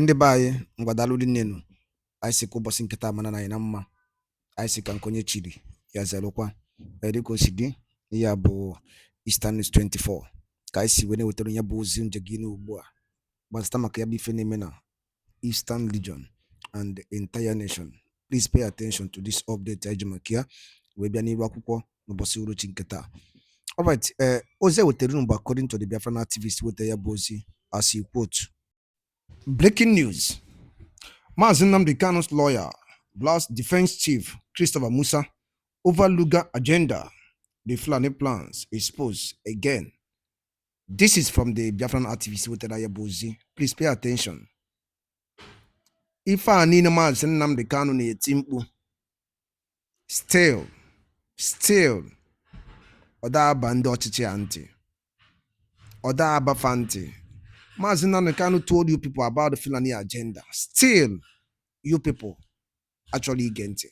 Ndị be anyị ngwadalụ dị nnenu anyị si ka ụbọchị nkịta mana na anyị na mma anyị si ka nkonye chiri ya zelụkwa dịka o si dị ya bụ Eastern News 24 ka anyị si wee na-ewetara ya bụ ozi nje gị n'ugbu a gbasịta maka ya bụ ife na-eme na Eastern Region and the entire nation. Please pay attention to this update anyị ji maka ya wee bịa n'iru akwụkwọ n'ụbọchị uruchi nkịta. Alright, ozi ewetara unu bụ according to the Biafran activist wetara ya bụ ozi as he quote. Breaking news. Mazi Nnamdi Kanu's lawyer blasts defense chief Christopher Musa over RUGA agenda. The Fulani plans exposed again. This is from the Biafran activist wetara ya bụ ozi. Please pay attention. Ife a niile Mazi Nnamdi Kanu na-eti mkpu still ọda aba ndị ọchịchị a ntị, ọda abafa ntị. Mazi Nnamdi Kanu told you people about the Fulani agenda. Still, you people actually get it.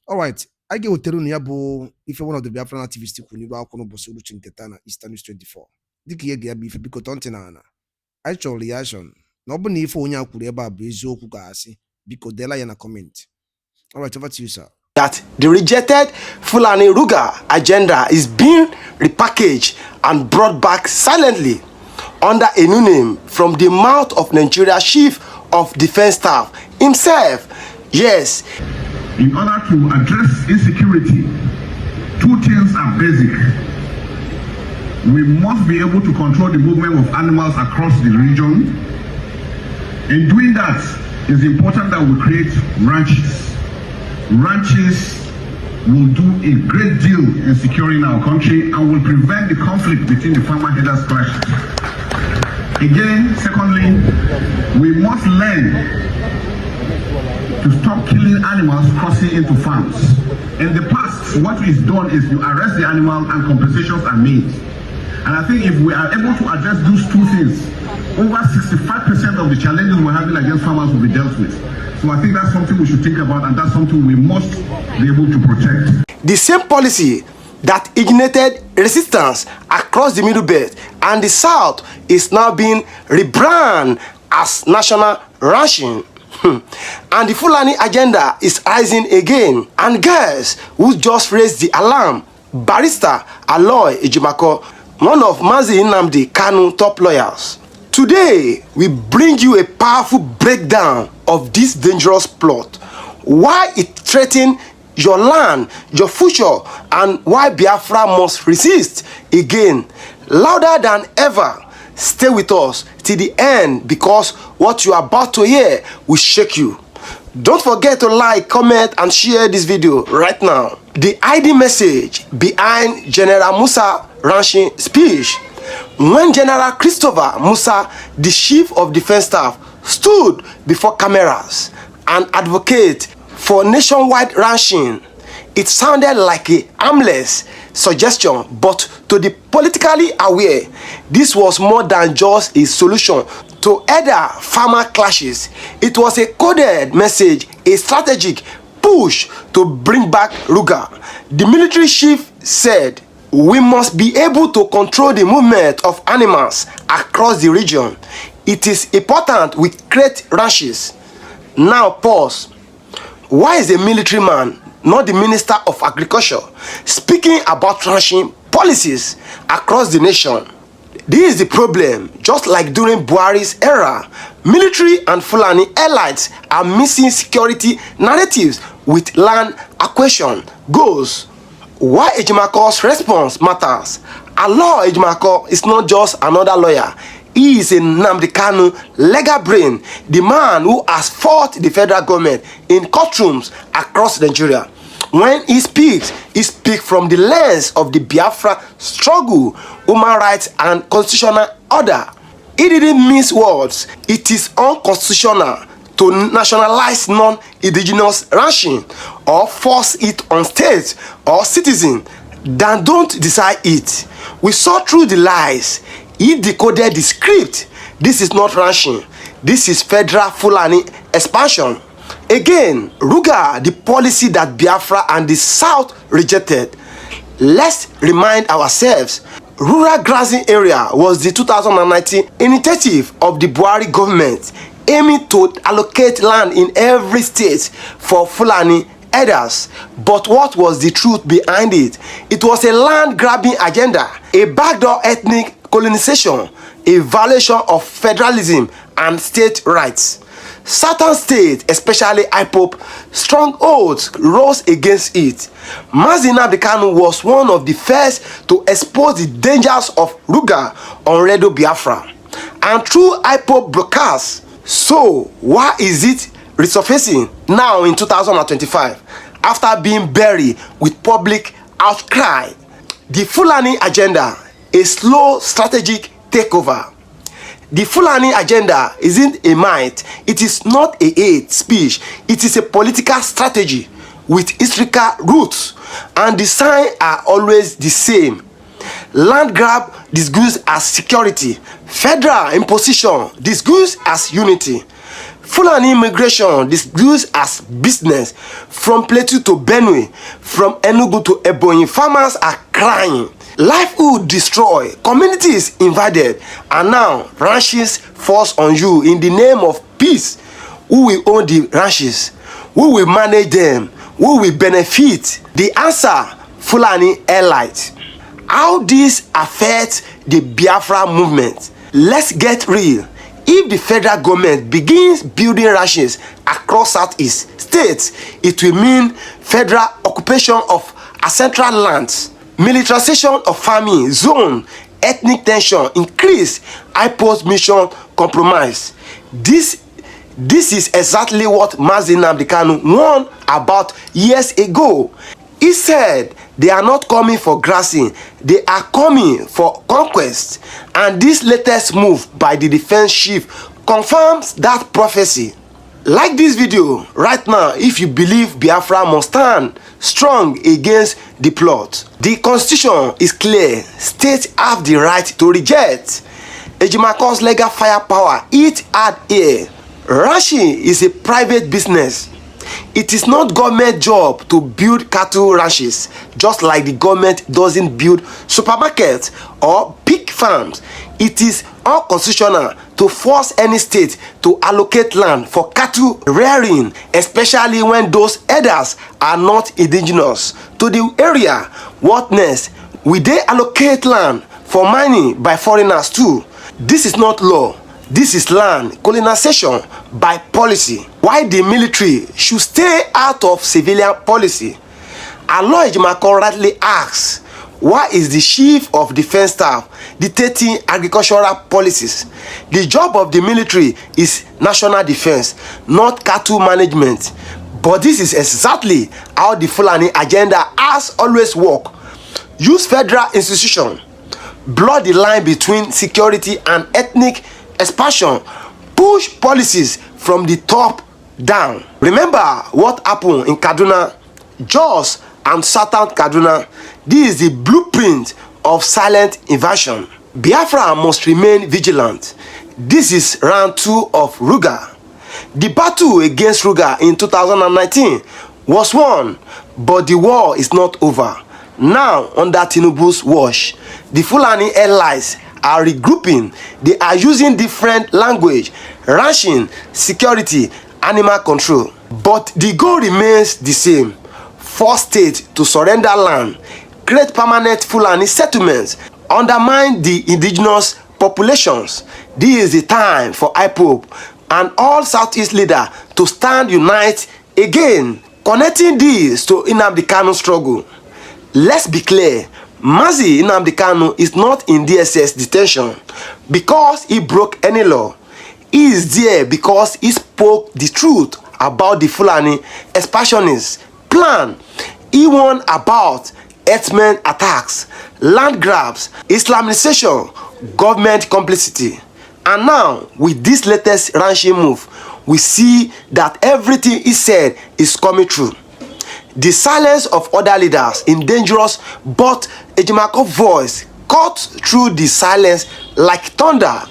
All right, I get with ya bụ if one of the Biafran activists who knew about Konobosu Ruchin Ketana Eastern News 24. Diki ye get beef because tontinana. Actual reaction. Nobody if onya kureba bezo kugasi because they lie in a comment. All right, over to you, sir. That the rejected Fulani RUGA agenda is being repackaged and brought back silently under a new name from the mouth of Nigeria's Chief of Defense Staff himself. Yes. In order to address insecurity, two things are basic. We must be able to control the movement of animals across the region. In doing that, it's important that we create ranches. Ranches will do a great deal in securing our country and will prevent the conflict between the farmer headers clashes. Again, secondly, we must learn to stop killing animals crossing into farms. In the past, what is done is you arrest the animal and compensations are made. And I think if we are able to address those two things, over 65% of the challenges we're having against farmers will be dealt with. So I think that's something we should think about, and that's something we must be able to protect. The same policy that ignited resistance across the Middle Belt and the South is now being rebranded as national ranching. And the Fulani agenda is rising again. And guys who just raised the alarm, Barrister Aloy Ejimako, one of Mazi Nnamdi Kanu top lawyers. Today, we bring you a powerful breakdown of this dangerous plot, why it threatens your land, your future, and why Biafra must resist again, louder than ever. Stay with us till the end because what you are about to hear will shake you. Don't forget to like, comment, and share this video right now. The ID message behind General Musa ranching speech. When General Christopher Musa, the Chief of Defense Staff, stood before cameras and advocated for nationwide ranching, it sounded like a harmless suggestion, but to the politically aware, this was more than just a solution to other farmer clashes. It was a coded message, a strategic push to bring back RUGA. The military chief said, "We must be able to control the movement of animals across the region. It is important we create ranches." Now pause. Why is a military man, not the Minister of Agriculture, speaking about ranching policies across the nation? This is the problem. Just like during Buhari's era, military and Fulani elites are missing security narratives with land acquisition goals. Why Ejimako's response matters. Aloy Ejimako is not just another lawyer. He is a Nnamdi Kanu legal brain, the man who has fought the federal government in courtrooms across Nigeria. When he speaks from the lens of the Biafra struggle, human rights, and constitutional order. He didn't mince words. It is unconstitutional to nationalize non-indigenous ranching or force it on states or citizens that don't decide it. We saw through the lies. He decoded the script. This is not ranching. This is federal Fulani expansion. Again, RUGA, the policy that Biafra and the South rejected. Let's remind ourselves, rural grazing area was the 2019 initiative of the Buhari government. aiming to allocate land in every state for Fulani herders. But what was the truth behind it? It was a land grabbing agenda, a backdoor ethnic colonization, a violation of federalism and state rights. Certain states, especially IPOB strongholds, rose against it. Nnamdi Kanu was one of the first to expose the dangers of RUGA on Radio Biafra and through IPOB broadcasts. So why is it resurfacing now in 2025 after being buried with public outcry? The Fulani agenda, a slow strategic takeover. The Fulani agenda isn't a might, it is not a hate speech, it is a political strategy with historical roots, and the signs are always the same. Land grab disguised as security, federal imposition disguised as unity, Fulani immigration disguised as business. From Plateau to Benue, from Enugu to Ebonyi, farmers are crying. Livelihood destroyed, communities invaded, and now ranches forced on you in the name of peace. Who will own the ranches? Who will manage them? Who will benefit? The answer: Fulani elite. How this affects the Biafra movement? Let's get real. If the federal government begins building ranches across Southeast states, it will mean federal occupation of ancestral lands, militarization of farming zone, ethnic tension increase, IPOB's mission compromise. This is exactly what Nnamdi Kanu warned about years ago. He said they are not coming for grassing, they are coming for conquest. And this latest move by the defense chief confirms that prophecy. Like this video right now if you believe Biafra must stand strong against the plot. The constitution is clear. States have the right to reject. Ejimakon's legal firepower, it had here. Ranching is a private business. It is not government job to build cattle ranches, just like the government doesn't build supermarkets or pig farms. It is unconstitutional to force any state to allocate land for cattle rearing, especially when those herders are not indigenous to the area. What next? Will they allocate land for mining by foreigners too? This is not law. This is land colonization by policy. Why the military should stay out of civilian policy? Aloy Ejimakor rightly asks, why is the chief of defense staff dictating agricultural policies? The job of the military is national defense, not cattle management. But this is exactly how the Fulani agenda has always worked. Use federal institutions, blur the line between security and ethnic expansion, push policies from the top down. Remember what happened in Kaduna, Jos and Southern Kaduna. This is the blueprint of silent invasion. Biafra must remain vigilant. This is round 2 of RUGA. The battle against RUGA in 2019 was won, but the war is not over. Now, under Tinubu's watch, the Fulani allies are regrouping. They are using different language, ranching, security, animal control. But the goal remains the same: force state to surrender land, create permanent Fulani settlements, undermine the indigenous populations. This is the time for IPOB and all Southeast leaders to stand united again. Connecting this to Nnamdi Kanu struggle. Let's be clear. Mazi Nnamdi Kanu is not in DSS detention because he broke any law. He is there because he spoke the truth about the Fulani expansionist plan. He warned about herdsmen attacks, land grabs, Islamization, government complicity. And now, with this latest ranching move, we see that everything he said is coming true. The silence of other leaders in dangerous, but Ejimakon's voice cut through the silence like thunder.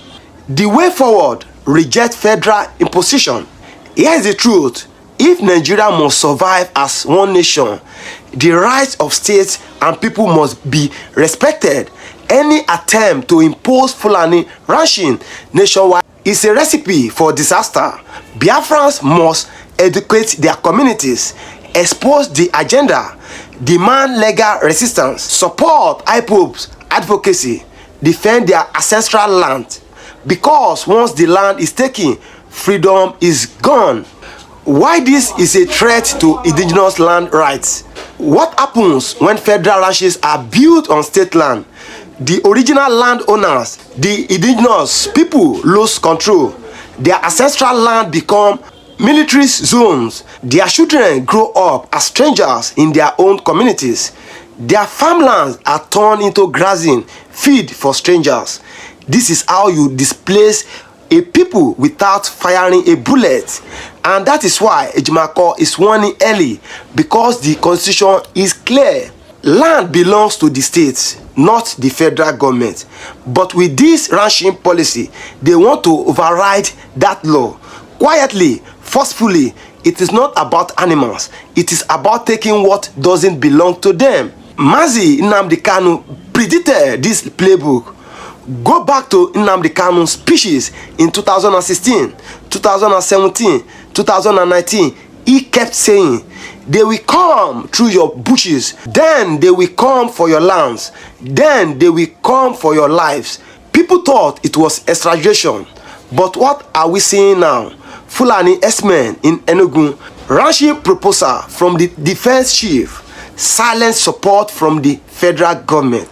The way forward: reject federal imposition. Here's the truth: if Nigeria must survive as one nation, the rights of states and people must be respected. Any attempt to impose Fulani ranching nationwide is a recipe for disaster. Biafrans must educate their communities, expose the agenda, demand legal resistance, support IPOB's advocacy, defend their ancestral land. Because once the land is taken, freedom is gone. Why this is a threat to indigenous land rights? What happens when federal ranches are built on state land? The original landowners, the indigenous people, lose control. Their ancestral land become military zones. Their children grow up as strangers in their own communities. Their farmlands are turned into grazing feed for strangers. This is how you displace a people without firing a bullet. And that is why Ejimako is warning early, because the constitution is clear. Land belongs to the states, not the federal government. But with this ranching policy, they want to override that law. Quietly, forcefully. It is not about animals. It is about taking what doesn't belong to them. Mazi Nnamdi Kanu predicted this playbook. Go back to Nnamdi Kanu's speeches in 2016, 2017, 2019. He kept saying, they will come through your bushes, then they will come for your lands, then they will come for your lives. People thought it was extradition, but what are we seeing now? Fulani S-men in Enugu, ranching proposal from the defense chief, silent support from the federal government.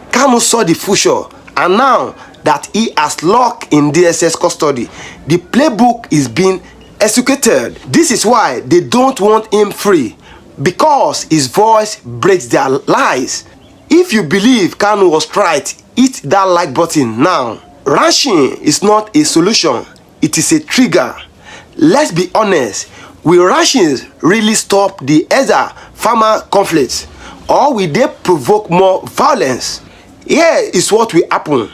Kanu saw the future, and now that he has locked in DSS custody, the playbook is being executed. This is why they don't want him free, because his voice breaks their lies. If you believe Kanu was right, hit that like button now. Ranching is not a solution, it is a trigger. Let's be honest, will ranching really stop the other farmer conflicts, or will they provoke more violence? Here is what will happen.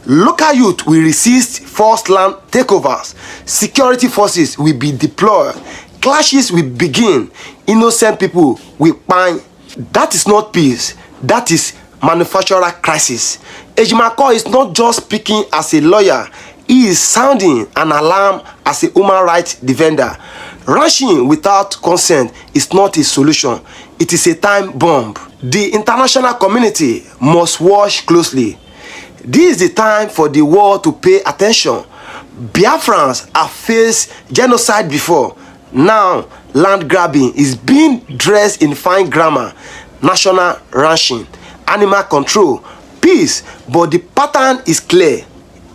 Local youth will resist forced land takeovers. Security forces will be deployed. Clashes will begin. Innocent people will pine. That is not peace. That is manufacturer crisis. Ejimako is not just speaking as a lawyer. He is sounding an alarm as a human rights defender. Ranching without consent is not a solution. It is a time bomb. The international community must watch closely. This is the time for the world to pay attention. Biafrans have faced genocide before. Now, land grabbing is being dressed in fine grammar. National ranching, animal control, peace, but the pattern is clear.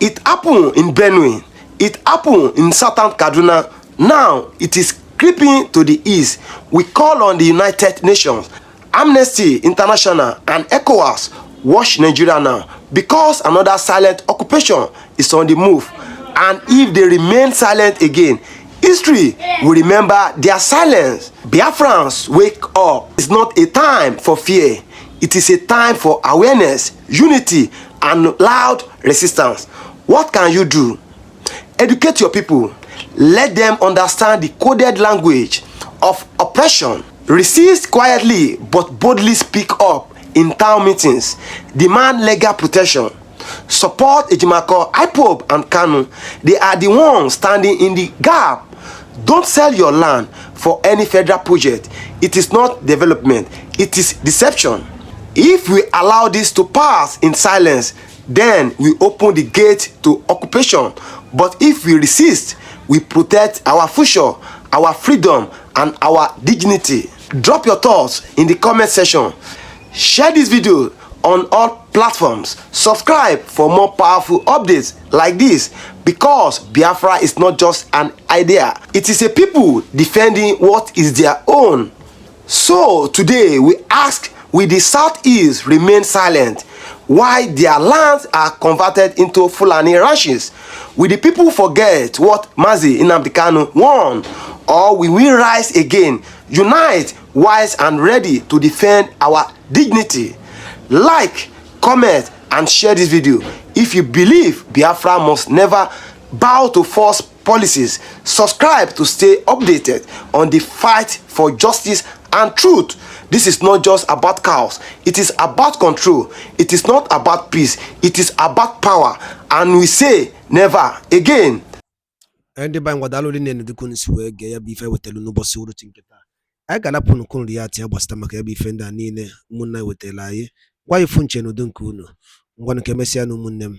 It happened in Benue. It happened in southern Kaduna. Now, it is creeping to the east. We call on the United Nations, Amnesty International, and ECOWAS. Watch Nigeria now, because another silent occupation is on the move. And if they remain silent again, history will remember their silence. Biafrans, wake up. It's not a time for fear. It is a time for awareness, unity, and loud resistance. What can you do? Educate your people. Let them understand the coded language of oppression. Resist quietly, but boldly speak up in town meetings. Demand legal protection. Support Ejimako, IPOB, and Kanu. They are the ones standing in the gap. Don't sell your land for any federal project. It is not development, it is deception. If we allow this to pass in silence, then we open the gate to occupation. But if we resist, we protect our future, our freedom, and our dignity. Drop your thoughts in the comment section. Share this video on all platforms. Subscribe for more powerful updates like this, because Biafra is not just an idea. It is a people defending what is their own. So today we ask, will the Southeast remain silent while their lands are converted into Fulani ranches? Will the people forget what Mazi Nnamdi Kanu won? Or will we rise again, unite, wise and ready to defend our dignity? Like, comment, and share this video. If you believe Biafra must never bow to false policies, subscribe to stay updated on the fight for justice and truth. This is not just about cows. It is about control. It is not about peace. It is about power. And we say never again. ndị be anyị gwadalụ dị nne dịka unu si wee gee ya bụ ife wetelu n'ụbọchị uruchi nke taa. Anyị ga-anapụ unu nri ya ya gbasịta maka ebe ife ndị a niile ụmụnne wetara anyị gwa ifu nche n'udo nke unu ngwanụ ka emesịa na ụmụnne m.